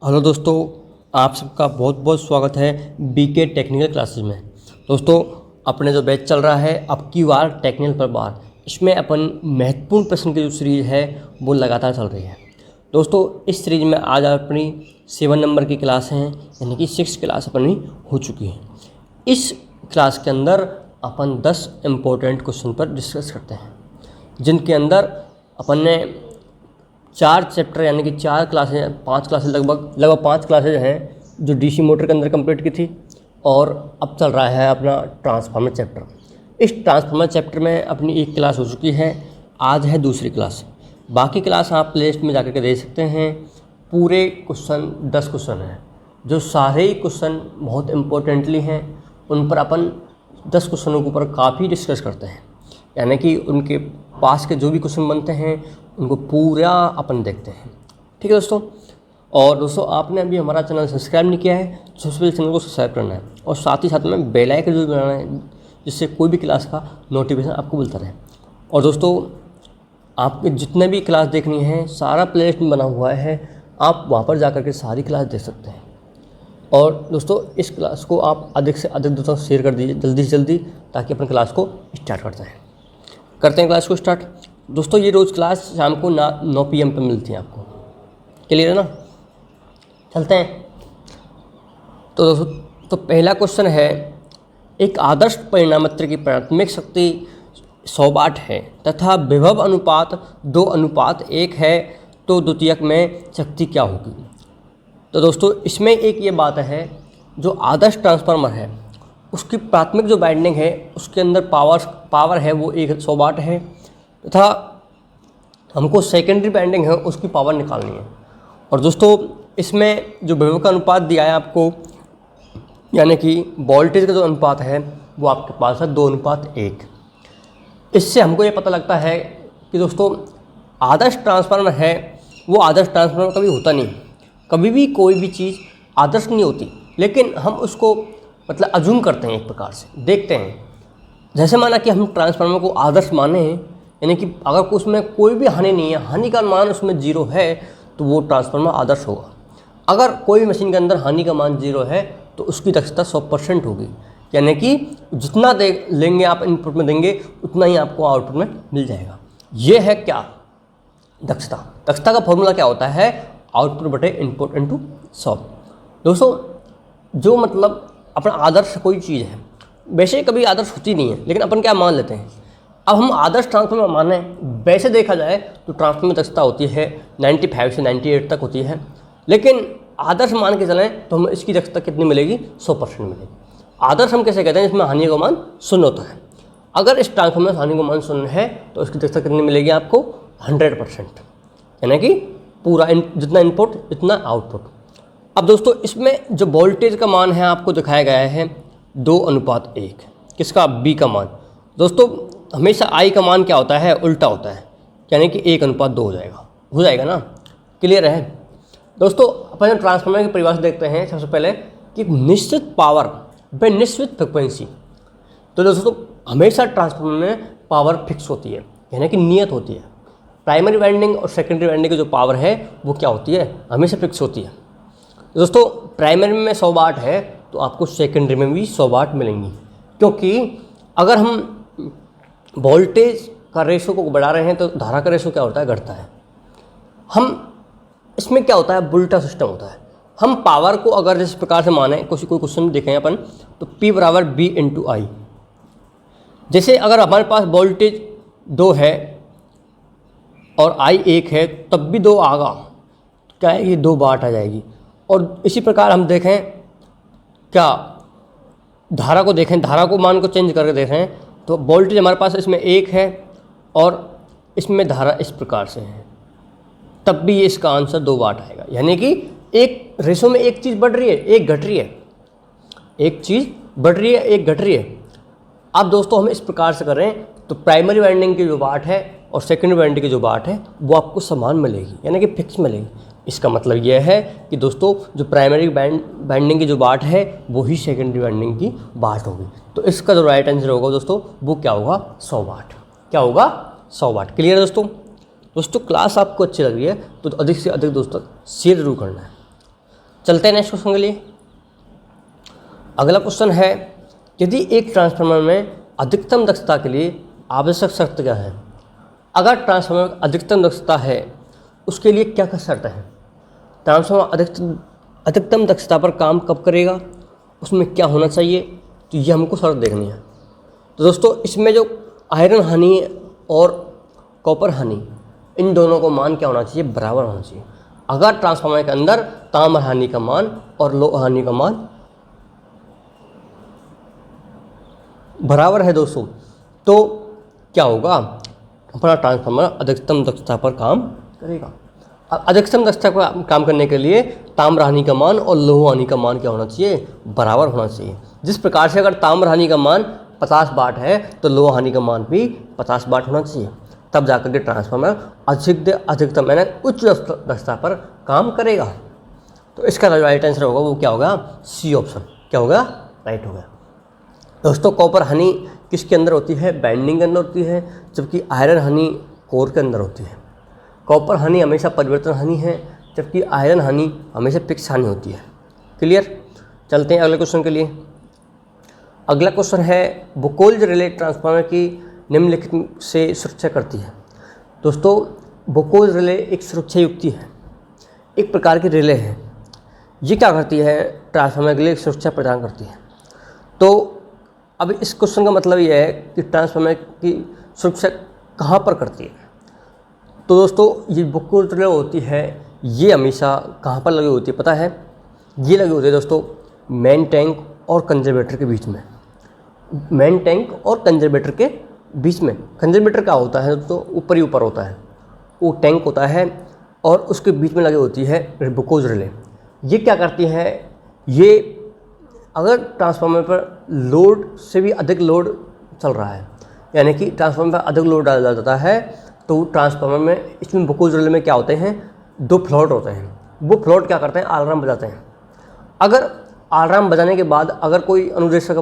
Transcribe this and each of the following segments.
Hello दोस्तों, आप सबका बहुत बहुत स्वागत है बीके टेक्निकल क्लासेस में। दोस्तों, अपने जो बैच चल रहा है अब की बार टेक्निकल पर बार, इसमें अपन महत्वपूर्ण प्रश्न की जो सीरीज़ है वो लगातार चल रही है। दोस्तों, इस सीरीज में आज अपनी 7 नंबर की क्लास है, यानी कि 6 क्लास अपनी हो चुकी है। इस क्लास के अंदर अपन 10 इम्पोर्टेंट क्वेश्चन पर डिस्कस करते हैं, जिनके अंदर अपन ने 4 चैप्टर यानी कि 4 क्लासें 5 क्लासें लगभग 5 क्लासेज हैं जो डीसी मोटर के अंदर कंप्लीट की थी, और अब चल रहा है अपना ट्रांसफार्मर चैप्टर। इस ट्रांसफार्मर चैप्टर में अपनी एक क्लास हो चुकी है, आज है दूसरी क्लास। बाकी क्लास आप प्लेलिस्ट में जाकर के देख सकते हैं। पूरे क्वेश्चन 10 क्वेश्चन हैं, जो सारे ही क्वेश्चन बहुत इम्पोर्टेंटली हैं। उन पर अपन 10 क्वेश्चनों के ऊपर काफ़ी डिस्कस करते हैं, यानी कि उनके पास के जो भी क्वेश्चन बनते हैं उनको पूरा अपन देखते हैं। ठीक है दोस्तों। और दोस्तों, आपने अभी हमारा चैनल सब्सक्राइब नहीं किया है तो सबसे पहले चैनल को सब्सक्राइब करना है, और साथ ही साथ में बेल आइकन जो बनाना है, जिससे कोई भी क्लास का नोटिफिकेशन आपको मिलता रहे। और दोस्तों, आपके जितने भी क्लास देखनी है सारा प्लेलिस्ट में बना हुआ है, आप वहाँ पर जा कर के सारी क्लास देख सकते हैं। और दोस्तों, इस क्लास को आप अधिक से अधिक दोस्तों शेयर कर दीजिए जल्दी से जल्दी, ताकि अपन क्लास को स्टार्ट करते हैं क्लास को स्टार्ट। दोस्तों, ये रोज़ क्लास शाम को 9 PM पे मिलती है आपको। क्लियर है ना? चलते हैं। तो दोस्तों, तो पहला क्वेश्चन है, एक आदर्श परिणामत्र की प्राथमिक शक्ति 100 वाट है तथा विभव अनुपात 2:1 है, तो द्वितीयक में शक्ति क्या होगी? तो दोस्तों, इसमें एक ये बात है, जो आदर्श ट्रांसफार्मर है उसकी प्राथमिक जो वाइंडिंग है उसके अंदर पावर है वो 100 वाट है, तथा हमको सेकेंडरी वाइंडिंग है उसकी पावर निकालनी है। और दोस्तों, इसमें जो विभव का अनुपात दिया है आपको, यानी कि वोल्टेज का जो अनुपात है वो आपके पास है 2:1। इससे हमको ये पता लगता है कि दोस्तों, आदर्श ट्रांसफार्मर है वो आदर्श ट्रांसफार्मर कभी होता नहीं। कभी भी कोई भी चीज़ आदर्श नहीं होती, लेकिन हम उसको मतलब अज्यूम करते हैं, एक प्रकार से देखते हैं। जैसे माना कि हम ट्रांसफार्मर को आदर्श माने हैं, यानी कि अगर उसमें कोई भी हानि नहीं है, हानि का मान उसमें 0 है, तो वो ट्रांसफार्मर आदर्श होगा। अगर कोई भी मशीन के अंदर हानि का मान 0 है तो उसकी दक्षता 100% होगी, यानी कि जितना लेंगे आप इनपुट में देंगे उतना ही आपको आउटपुट में मिल जाएगा। ये है क्या? दक्षता। दक्षता का फॉर्मूला क्या होता है? आउटपुट बटे इनपुट इंटू 100। दोस्तों, जो मतलब अपना आदर्श कोई चीज़ है, वैसे कभी आदर्श होती नहीं है, लेकिन अपन क्या मान लेते हैं। अब हम आदर्श ट्रांसफार्मर माने, वैसे देखा जाए तो ट्रांसफार्मर दक्षता होती है 95 से 98 तक होती है, लेकिन आदर्श मान के चलें तो हम इसकी दक्षता कितनी मिलेगी? 100% मिलेगी। आदर्श हम कैसे कहते हैं? जिसमें हानि का मान 0 होता है। अगर इस ट्रांसफार्मर में हानि का मान 0 है तो इसकी दक्षता कितनी मिलेगी आपको? 100%, यानी कि पूरा जितना इनपुट इतना आउटपुट। अब दोस्तों, इसमें जो वोल्टेज का मान है आपको दिखाया गया है 2:1। किसका? बी का मान। दोस्तों, हमेशा आई का मान क्या होता है? उल्टा होता है, यानी कि 1:2 हो जाएगा ना? क्लियर है दोस्तों? अपन ट्रांसफार्मर की परिभाषा देखते हैं सबसे पहले कि निश्चित पावर व निश्चित फ्रिक्वेंसी। तो दोस्तों, हमेशा ट्रांसफार्मर में पावर फिक्स होती है, यानी कि नियत होती है। प्राइमरी वाइंडिंग और सेकेंडरी वाइंडिंग की जो पावर है वो क्या होती है? हमेशा फिक्स होती है। दोस्तों, प्राइमरी में 100 वाट है तो आपको सेकेंडरी में भी 100 वाट मिलेंगी, क्योंकि अगर हम वोल्टेज का रेशो को बढ़ा रहे हैं तो धारा का रेशो क्या होता है? घटता है। हम इसमें क्या होता है? उल्टा सिस्टम होता है। हम पावर को अगर जिस प्रकार से माने, कोई क्वेश्चन देखें अपन, तो P बराबर B × I। जैसे अगर हमारे पास वोल्टेज 2 है और I 1 है, तब भी 2 आगा, क्या है? ये 2 वाट आ जाएगी। और इसी प्रकार हम देखें, क्या धारा को देखें, धारा को मान को चेंज करके देखें, तो वोल्टेज हमारे पास इसमें 1 है और इसमें धारा इस प्रकार से है, तब भी ये इसका आंसर 2 वाट आएगा। यानी कि एक रेशो में एक चीज़ बढ़ रही है, एक घट रही है, एक चीज़ बढ़ रही है, एक घट रही है। अब दोस्तों, हम इस प्रकार से करें तो प्राइमरी वाइंडिंग की जो वाट है और सेकेंडरी वाइंडिंग की जो वाट है वो आपको समान मिलेगी, यानी कि फिक्स मिलेगी। इसका मतलब यह है कि दोस्तों, जो प्राइमरी वाइंडिंग की जो वाट है वो ही सेकेंडरी वाइंडिंग की वाट होगी। तो इसका जो राइट आंसर होगा दोस्तों वो क्या होगा? 100 वाट। क्या होगा? 100 वाट। क्लियर है दोस्तों? क्लास आपको अच्छी लग रही है तो अधिक से अधिक दोस्तों शेयर जरूर करना है। चलते हैं नेक्स्ट क्वेश्चन के लिए। अगला क्वेश्चन है, यदि एक ट्रांसफार्मर में अधिकतम दक्षता के लिए आवश्यक शर्त क्या है? अगर ट्रांसफार्मर में अधिकतम दक्षता है उसके लिए क्या क्या शर्त है? ट्रांसफार्मर अधिकतम दक्षता पर काम कब करेगा, उसमें क्या होना चाहिए, तो ये हमको शर्त देखनी है। तो दोस्तों इसमें जो आयरन हानि और कॉपर हानि, इन दोनों को मान क्या होना चाहिए? बराबर होना चाहिए। अगर ट्रांसफार्मर के अंदर ताम्र हानि का मान और लोह हानि का मान बराबर है दोस्तों, तो क्या होगा? अपना ट्रांसफार्मर अधिकतम दक्षता पर काम करेगा। अधिकतम दक्षता पर काम करने के लिए ताम्र हानि का मान और लोह हानि का मान क्या होना चाहिए? बराबर होना चाहिए। जिस प्रकार से अगर ताम्र हानि का मान 50 वाट है तो लोह हानि का मान भी 50 वाट होना चाहिए, तब जाकर के ट्रांसफार्मर अधिकतम यानी उच्च दक्षता पर काम करेगा। तो इसका राइट आंसर होगा वो क्या होगा? सी ऑप्शन क्या होगा? राइट होगा। दोस्तों कॉपर हानि किसके अंदर होती है? बाइंडिंग के अंदर होती है, जबकि आयरन हानि कोर के अंदर होती है। कॉपर हानि हमेशा परिवर्तन हानि है, जबकि आयरन हानि हमेशा फिक्स हानि होती है। क्लियर? चलते हैं अगले क्वेश्चन के लिए। अगला क्वेश्चन है, बुकोल्ज रिले ट्रांसफार्मर की निम्नलिखित से सुरक्षा करती है। दोस्तों बुकोल्ज रिले एक सुरक्षा युक्ति है, एक प्रकार की रिले है। ये क्या करती है? ट्रांसफार्मर के लिए सुरक्षा प्रदान करती है। तो अब इस क्वेश्चन का मतलब ये है कि ट्रांसफार्मर की सुरक्षा कहाँ पर करती है? तो दोस्तों ये बुकोल्ज रिले होती है, ये हमेशा कहाँ पर लगी होती है पता है? ये लगी होती है दोस्तों मेन टैंक और कंजर्वेटर के बीच में। मेन टैंक और कंजर्वेटर के बीच में। कंजर्वेटर क्या होता है दोस्तों? ऊपर ही ऊपर होता है, वो टैंक होता है और उसके बीच में लगी होती है बुकोल्ज रिले। ये क्या करती है? ये अगर ट्रांसफार्मर पर लोड से भी अधिक लोड चल रहा है, यानी कि ट्रांसफार्मर पर अधिक लोड डाला जाता है, तो ट्रांसफार्मर में इसमें बुकोल्ज रिले में क्या होते हैं? 2 फ्लॉट होते हैं। वो फ्लॉट क्या करते हैं? अलार्म बजाते हैं। अगर अलार्म बजाने के बाद अगर कोई अनुदेशक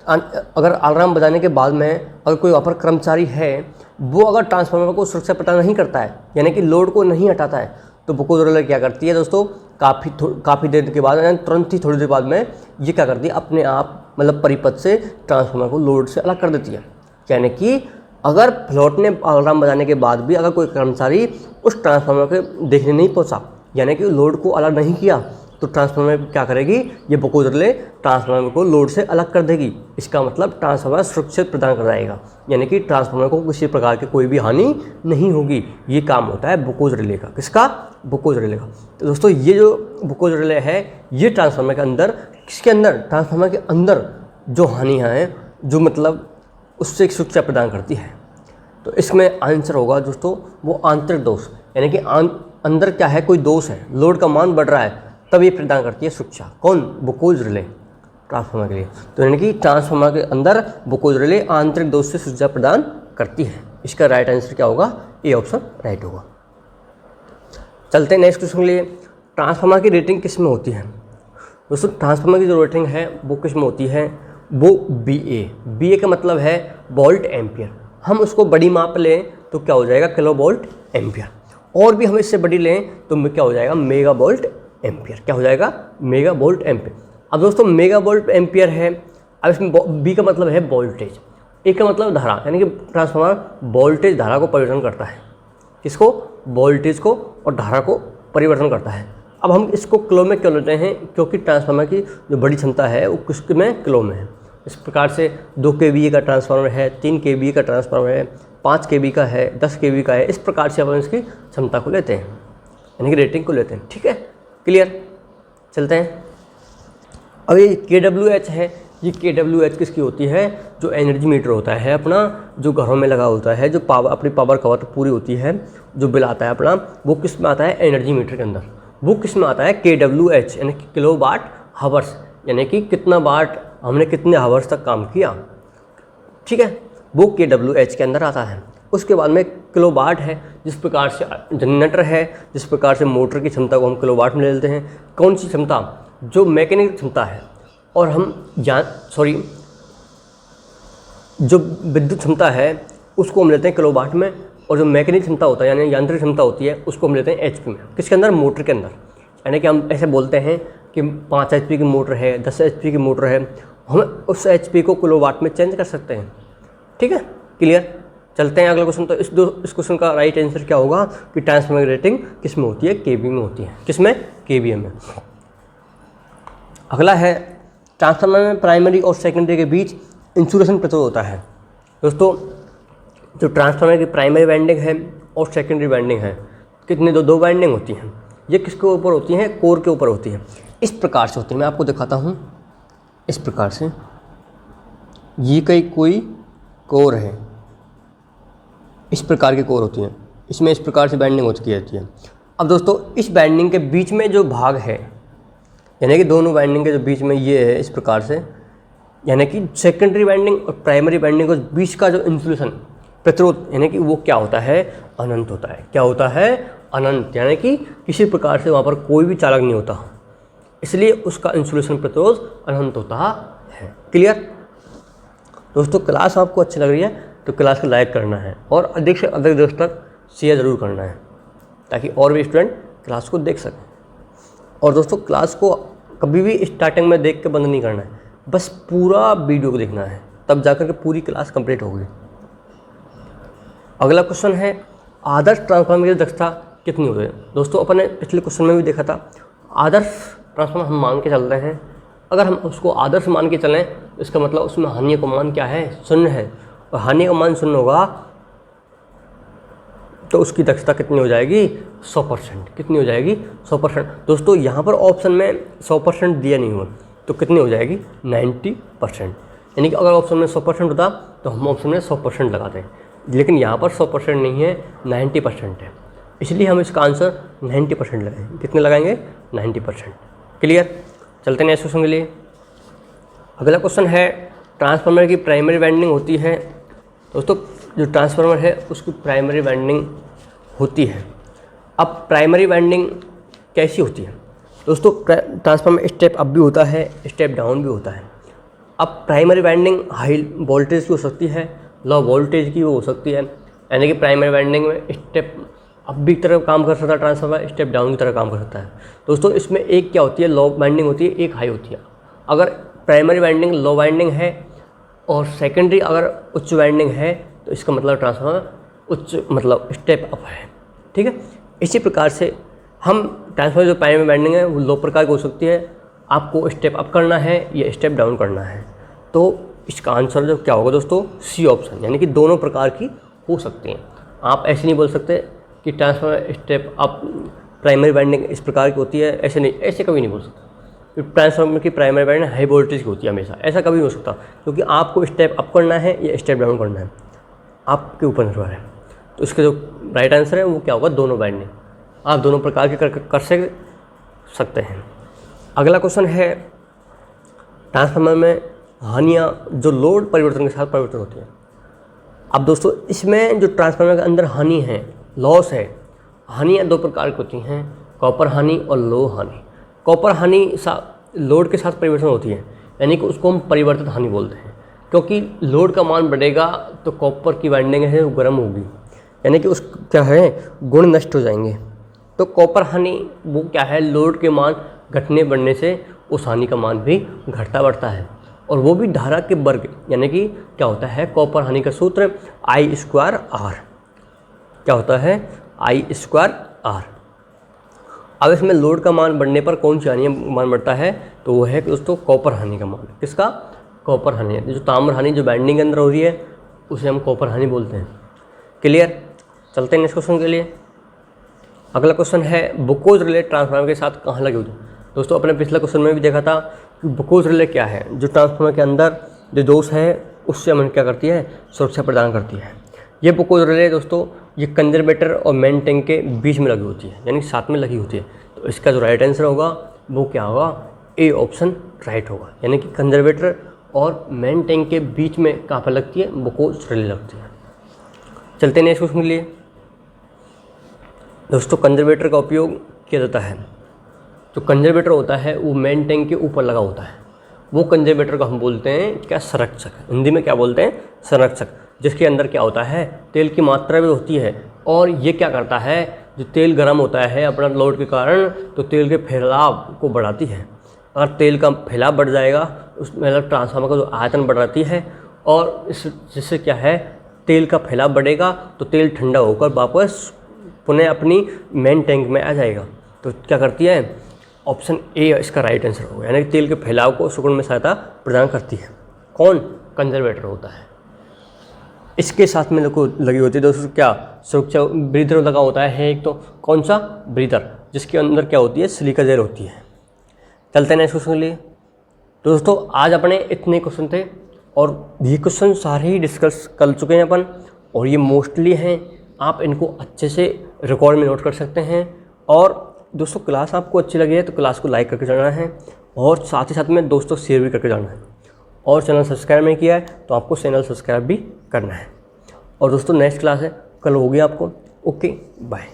अगर अलार्म बजाने के बाद में अगर कोई वहाँ पर कर्मचारी है, वो अगर ट्रांसफार्मर को सुरक्षा प्रदान नहीं करता है, यानी कि लोड को नहीं हटाता है, तो बुकोल्ज रिले क्या करती है दोस्तों? काफ़ी देर के बाद यानी तुरंत ही थोड़ी देर बाद में ये क्या करती है? अपने आप मतलब परिपथ से ट्रांसफार्मर को लोड से अलग कर देती है। यानी कि अगर फ्लॉट ने अलार्म बजाने के बाद भी अगर कोई कर्मचारी उस ट्रांसफार्मर के देखने नहीं पहुंचा, यानी कि लोड को अलग नहीं किया, तो ट्रांसफार्मर क्या करेगी? ये बुकोल्ज रिले ट्रांसफार्मर को लोड से अलग कर देगी। इसका मतलब ट्रांसफार्मर सुरक्षित प्रदान कराएगा, यानी कि ट्रांसफार्मर को किसी प्रकार की कोई भी हानि नहीं होगी। ये काम होता है बुकोल्ज रिले का। किसका? बुकोल्ज रिले का। तो दोस्तों ये जो बुकोल्ज रिले है, ये ट्रांसफार्मर के अंदर, किसके अंदर? ट्रांसफार्मर के अंदर जो हानियाँ हैं, जो मतलब उससे एक सुरक्षा प्रदान करती है। तो इसमें आंसर होगा दोस्तों वो आंतरिक दोष, यानी कि अंदर क्या है? कोई दोष है, लोड का मान बढ़ रहा है, तब ये प्रदान करती है सुरक्षा। कौन? बुकोल्ज रिले ट्रांसफार्मर के लिए। तो यानी कि ट्रांसफार्मर के अंदर बुकोल्ज रिले आंतरिक दोष से सुरक्षा प्रदान करती है। इसका राइट आंसर क्या होगा? ए ऑप्शन राइट होगा। चलते हैं नेक्स्ट क्वेश्चन के लिए। ट्रांसफार्मर की रेटिंग किस में होती है? दोस्तों ट्रांसफार्मर की जो रेटिंग है वो किस में होती है? वो BA का मतलब है वोल्ट एम्पियर। हम उसको बड़ी माप लें तो क्या हो जाएगा? Kilo volt ampere. और भी हम इससे बड़ी लें तो क्या हो जाएगा? Mega volt ampere. क्या हो जाएगा? Mega volt ampere. अब दोस्तों मेगा वोल्ट एम्पियर है। अब इसमें B का मतलब है वोल्टेज, A का मतलब धारा, यानी कि ट्रांसफार्मर वोल्टेज धारा को परिवर्तन करता है। किसको? वोल्टेज को और धारा को परिवर्तन करता है। अब हम इसको किलो में क्यों लेते हैं? क्योंकि ट्रांसफार्मर की जो बड़ी क्षमता है वो किस में? किलो में है। इस प्रकार से 2 kVA का ट्रांसफार्मर है, 3 kVA का ट्रांसफार्मर है, 5 kV का है, 10 kV का है। इस प्रकार से अपन इसकी क्षमता को लेते हैं, यानी कि रेटिंग को लेते हैं। ठीक है, क्लियर? चलते हैं। अब ये KWH है, ये KWH किसकी होती है? जो एनर्जी मीटर होता है अपना, जो घरों में लगा होता है, जो अपनी पावर खपत पूरी होती है, जो बिल आता है अपना, वो किस में आता है? एनर्जी मीटर के अंदर। वो किस में आता है? KWH, यानी कि किलो वाट हावर्स, यानी कि कितना वाट हमने कितने हावर्स तक काम किया। ठीक है, वो KWH के अंदर आता है। उसके बाद में किलो वाट है, जिस प्रकार से जनरेटर है, जिस प्रकार से मोटर की क्षमता को हम किलो वाट में ले लेते हैं। कौन सी क्षमता? जो मैकेनिकल क्षमता है, और हम जो विद्युत क्षमता है उसको हम लेते हैं किलो वाट में, और जो मैकेनिक क्षमता होता है यानी यांत्रिक क्षमता होती है उसको हम लेते हैं HP में। किसके अंदर? मोटर के अंदर। यानी कि हम ऐसे बोलते हैं कि 5 HP की मोटर है, 10 HP की मोटर है, हम उस HP को किलोवाट में चेंज कर सकते हैं। ठीक है, क्लियर। चलते हैं अगला क्वेश्चन। तो इस क्वेश्चन का राइट आंसर क्या होगा कि ट्रांसफार्मर की रेटिंग किस में होती है? केवी में होती है। किस में? केवीए में। अगला है ट्रांसफार्मर में प्राइमरी और सेकेंडरी के बीच इंसुलेशन प्रतिरोध होता है। दोस्तों जो ट्रांसफार्मर की प्राइमरी वाइंडिंग है और सेकेंडरी वाइंडिंग है, कितनी दो वाइंडिंग होती हैं। ये किसके ऊपर होती हैं? कोर के ऊपर होती है। इस प्रकार से होती है, मैं आपको दिखाता हूँ। इस प्रकार से ये कोई कोर है, इस प्रकार की कोर होती है, इसमें इस प्रकार से बाइंडिंग होती रहती है। अब दोस्तों इस बाइंडिंग के बीच में जो भाग है, यानी कि दोनों बाइंडिंग के जो बीच में ये है इस प्रकार से, यानी कि सेकेंडरी बाइंडिंग और प्राइमरी बाइंडिंग के बीच का जो इंसुलेशन प्रतिरोध, यानी कि वो क्या होता है? अनंत होता है। क्या होता है? अनंत। यानी कि किसी प्रकार से वहाँ पर कोई भी चालक नहीं होता, इसलिए उसका इंसुलेशन प्रतिरोध अनंत होता है। क्लियर दोस्तों? क्लास आपको अच्छी लग रही है तो क्लास को लाइक करना है और अधिक से अधिक दोस्त तक शेयर ज़रूर करना है, ताकि और भी स्टूडेंट क्लास को देख सकें। और दोस्तों क्लास को कभी भी स्टार्टिंग में देख के बंद नहीं करना है, बस पूरा वीडियो को देखना है, तब जाकर के पूरी क्लास कंप्लीट होगी। अगला क्वेश्चन है आदर्श ट्रांसफार्मर की दक्षता कितनी होती है। दोस्तों अपन ने पिछले क्वेश्चन में भी देखा था, आदर्श ट्रांसफार्मर हम मान के चल रहे हैं। अगर हम उसको आदर्श मान के चलें तो इसका मतलब उसमें हानि का मान क्या है? 0 है। और हानि का मान 0 होगा तो उसकी दक्षता कितनी हो जाएगी? 100%। कितनी हो जाएगी? 100%। दोस्तों यहाँ पर ऑप्शन में 100% दिया नहीं हुआ, तो कितनी हो जाएगी? 90%। यानी कि अगर ऑप्शन में 100% होता तो हम ऑप्शन में 100% लगाते हैं, लेकिन यहाँ पर 100% नहीं है, 90% है, इसलिए हम इसका आंसर 90% लगाएंगे। कितने लगाएंगे? 90%। क्लियर। चलते हैं नेक्स्ट क्वेश्चन के लिए। अगला क्वेश्चन है ट्रांसफार्मर की प्राइमरी वाइंडिंग होती है। दोस्तों जो ट्रांसफार्मर है उसकी प्राइमरी वाइंडिंग होती है। अब प्राइमरी वाइंडिंग कैसी होती है? दोस्तों ट्रांसफार्मर स्टेप अप भी होता है, स्टेप डाउन भी होता है। अब प्राइमरी वाइंडिंग हाई वोल्टेज की हो सकती है, लो वोल्टेज की हो सकती है। यानी कि प्राइमरी वाइंडिंग में स्टेप अप भी की तरह काम कर सकता है ट्रांसफार्मर, स्टेप डाउन की तरह काम कर सकता है। दोस्तों इसमें एक क्या होती है? लो वाइंडिंग होती है, एक हाई होती है। अगर प्राइमरी वाइंडिंग लो वाइंडिंग है और सेकेंडरी अगर उच्च वाइंडिंग है तो इसका मतलब ट्रांसफार्मर उच्च मतलब स्टेप अप है। ठीक है। इसी प्रकार से हम ट्रांसफार्मर जो प्राइमरी वाइंडिंग है वो लो प्रकार की हो सकती है, आपको स्टेप अप करना है या स्टेप डाउन करना है। तो इसका आंसर जो क्या होगा दोस्तों? सी ऑप्शन, यानी कि दोनों प्रकार की हो सकती हैं। आप ऐसे नहीं बोल सकते कि transformer step up primary winding इस प्रकार की होती है, ऐसे नहीं, ऐसे कभी नहीं बोल सकते। ट्रांसफार्मर की प्राइमरी वाइंडिंग हाई वोल्टेज की होती है हमेशा, ऐसा कभी नहीं हो सकता, क्योंकि आपको स्टेप अप करना है या स्टेप डाउन करना है, आपके ऊपर निर्भर है। तो इसका जो राइट आंसर है वो क्या होगा? दोनों वाइंडिंग। आप दोनों प्रकार के कर सकते हैं। अगला क्वेश्चन है ट्रांसफार्मर में हानियाँ जो लोड परिवर्तन के साथ परिवर्तन होती हैं। अब दोस्तों इसमें जो ट्रांसफार्मर के अंदर हानि है, लॉस है, हानियाँ दो प्रकार की होती हैं, कॉपर हानि और लो हानि। कॉपर हानि लोड के साथ परिवर्तन होती है, यानी कि उसको हम परिवर्तित हानि बोलते हैं, क्योंकि लोड का मान बढ़ेगा तो कॉपर की वाइंडिंग है वो गर्म होगी, यानी कि उस क्या है गुण नष्ट हो जाएंगे। तो कॉपर हानि वो क्या है? लोड के मान घटने बढ़ने से उस हानि का मान भी घटता बढ़ता है, और वो भी धारा के वर्ग, यानी कि क्या होता है? कॉपर हानि का सूत्र I²R। क्या होता है? I²R। अब इसमें लोड का मान बढ़ने पर कौन सी हानि मान बढ़ता है? तो वो है कि दोस्तों कॉपर हानि का मान। किसका? कॉपर हानि। जो ताम्र हानि जो बाइंडिंग के अंदर हो रही है उसे हम कॉपर हानि बोलते हैं। क्लियर। चलते हैं नेक्स्ट क्वेश्चन के लिए। अगला क्वेश्चन है बुकोज रिले ट्रांसफार्मर के साथ कहाँ लगी होती है। दोस्तों अपने पिछले क्वेश्चन में भी देखा था कि बुकोज रिले क्या है? जो ट्रांसफार्मर के अंदर जो दोष है उससे हमें क्या करती है? सुरक्षा प्रदान करती है। ये बुकोज रिले दोस्तों ये कंजर्वेटर और मेन टैंक के बीच में लगी होती है, यानी साथ में लगी होती है। तो इसका जो राइट आंसर होगा वो क्या होगा? ए ऑप्शन राइट होगा, यानी कि कंजर्वेटर और मेन टैंक के बीच में कहाँ पर लगती है? बुकोज रिले लगती है। चलते हैं नेक्स्ट क्वेश्चन के लिए। दोस्तों कंजर्वेटर का उपयोग किया जाता है, जो कंजर्वेटर होता है वो मेन टैंक के ऊपर लगा होता है, वो कंजर्वेटर को हम बोलते हैं क्या? संरक्षक। हिंदी में क्या बोलते हैं? संरक्षक। जिसके अंदर क्या होता है? तेल की मात्रा भी होती है, और ये क्या करता है? जो तेल गर्म होता है अपना लोड के कारण, तो तेल के फैलाव को बढ़ाती है। अगर तेल का फैलाव बढ़ जाएगा उसमें मतलब ट्रांसफार्मर का जो आयतन बढ़ाती है, और जिससे क्या है तेल का फैलाव बढ़ेगा तो तेल ठंडा होकर वापस पुनः अपनी मेन टैंक में आ जाएगा। तो क्या करती है, ऑप्शन ए इसका राइट आंसर होगा, यानी कि तेल के फैलाव को सिकुड़ने में सहायता प्रदान करती है। कौन? कंजर्वेटर होता है। इसके साथ में देखो लगी होती है दोस्तों क्या, सुरक्षा ब्रीदर लगा होता है एक, तो कौन सा? ब्रीदर, जिसके अंदर क्या होती है, सिलिका जेल होती है। चलते हैं नेक्स्ट क्वेश्चन के लिए। दोस्तों आज अपने इतने क्वेश्चन थे और ये क्वेश्चन सारे ही डिस्कस कर चुके हैं अपन, और ये मोस्टली हैं, आप इनको अच्छे से रिकॉर्ड में नोट कर सकते हैं। और दोस्तों क्लास आपको अच्छी लगी है तो क्लास को लाइक करके जाना है, और साथ ही साथ में दोस्तों शेयर भी करके जाना है, और चैनल सब्सक्राइब नहीं किया है तो आपको चैनल सब्सक्राइब भी करना है। और दोस्तों नेक्स्ट क्लास है, कल होगी आपको। Okay bye.